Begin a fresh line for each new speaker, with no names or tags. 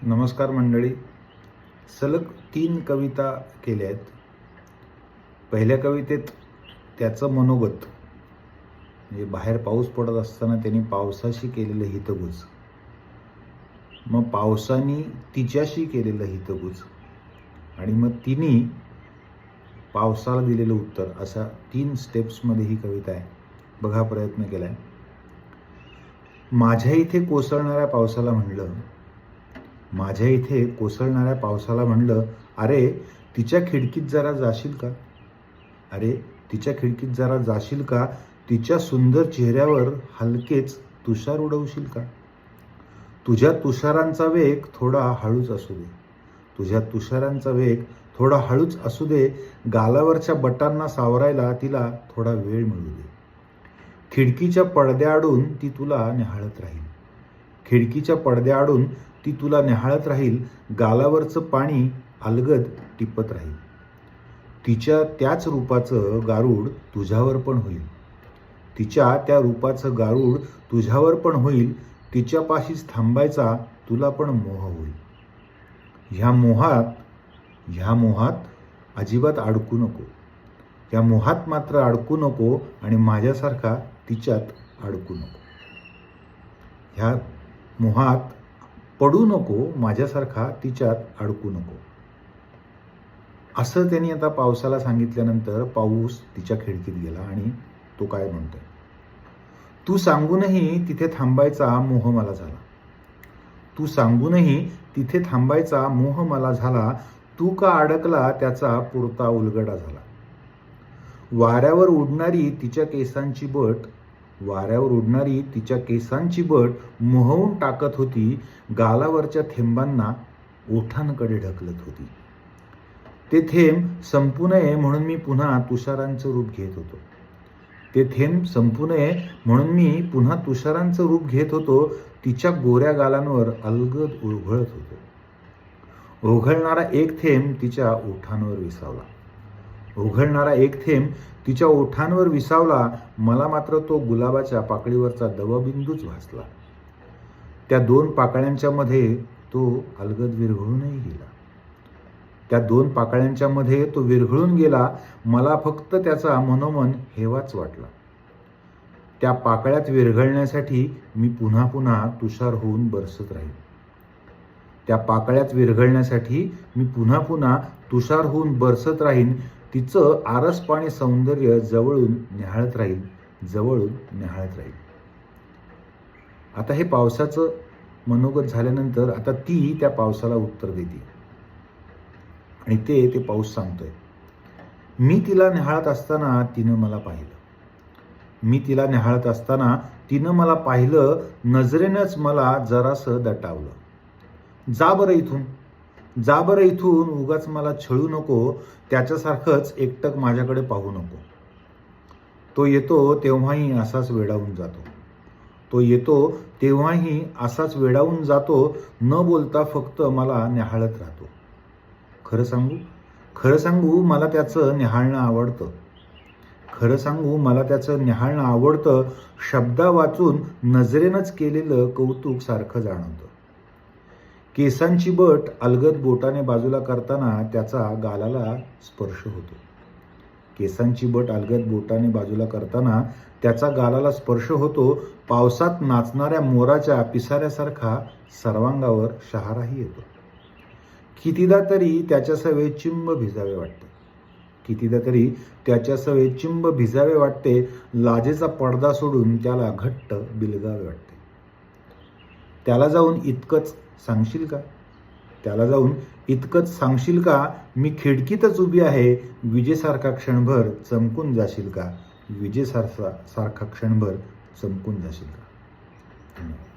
नमस्कार मंडळी. सलग 3 कविता केल्या आहेत. पहिल्या कवितेत त्याचं मनोगत म्हणजे बाहेर पाऊस पडत असताना त्यांनी पावसाशी केलेलं हितगुज, मग पावसाने तिच्याशी केलेलं हितगुज आणि मग तिने पावसाला दिलेलं उत्तर, अशा 3 स्टेप्समध्ये ही कविता आहे. बघा, प्रयत्न केला आहे. माझ्या इथे कोसळणाऱ्या पावसाला म्हणलं, अरे तिच्या खिडकीत जरा जाशील का? तिच्या सुंदर चेहऱ्यावर हलकेच तुषार उडवशील का? तुझ्या तुषारांचा वेग थोडा हळूच असू दे. गालावरच्या बटांना सावरायला तिला थोडा वेळ मिळू दे. खिडकीच्या पडद्याआडून ती तुला निहाळत राहील. गालावरचं पाणी अलगद टिपत राहील. तिच्या त्याच रूपाचं गारूड तुझ्यावर पण होईल. तिच्यापाशीच थांबायचा तुला पण मोह होईल. ह्या मोहात अजिबात अडकू नको. या मोहात मात्र अडकू नको आणि माझ्यासारखा तिच्यात अडकू नको. ह्या मोहात पडू नको, माझ्यासारखा तिच्यात अडकू नको. असं त्यांनी आता पावसाला सांगितल्यानंतर पाऊस तिच्या खिडकीत गेला आणि तो काय म्हणतोय, तू सांगूनही तिथे थांबायचा मोह मला झाला. तू का अडकला त्याचा पुरता उलगडा झाला. वाऱ्यावर उडणारी तिच्या केसांची बट मोहवून टाकत होती. गालावरच्या थेंबांना ओठांकडे ढकलत होती. ते थेंब संपू नये म्हणून मी पुन्हा तुषारांचं रूप घेत होतो. तिच्या गोऱ्या गालांवर अलगद उघळत होतो. ओघळणारा एक थेंब तिच्या ओठांवर विसावला. मला मात्र तो गुलाबाच्या पाकळीवरचा दवबिंदूच भासला. त्या 2 पाकळ्यांच्या मध्ये तो अलगद विरघळून गेला. मला फक्त त्याचा मनोमन हेवाच वाटला. त्या पाकळ्यात विरघळण्यासाठी मी पुन्हा पुन्हा तुषार होऊन बरसत राहीन. तिचं आरसपाणी सौंदर्य जवळून न्याहाळत राहील. आता हे पावसाचं मनोगत झाल्यानंतर आता ती त्या पावसाला उत्तर देते आणि ते पाऊस सांगतोय, मी तिला निहाळत असताना तिनं मला पाहिलं. नजरेनंच मला जरासं दटावलं. जा बरं इथून, उगाच मला छळू नको. त्याच्यासारखंच एकटक माझ्याकडे पाहू नको. तो येतो तेव्हाही असाच वेडावून जातो. न बोलता फक्त मला निहाळत राहतो. खरं सांगू मला त्याचं निहाळणं आवडतं. शब्दा वाचून नजरेनंच केलेलं कौतुक सारखं जाणवतं. केसांची बट अलगद बोटाने बाजूला करताना त्याचा गालाला स्पर्श होतो. पावसात नाचणाऱ्या मोराच्या पिसाऱ्यासारखा सर्वांगावर शहाराही येतो. कितीदा तरी त्याच्या सवेत चिंब भिजावे वाटते. लाजेचा पडदा सोडून त्याला घट्ट बिलगावे वाटते. त्याला जाऊन इतकंच सांगशील का? मी खिडकीतच उभी आहे. विजेसारखा क्षणभर चमकून जाशील का? धन्यवाद.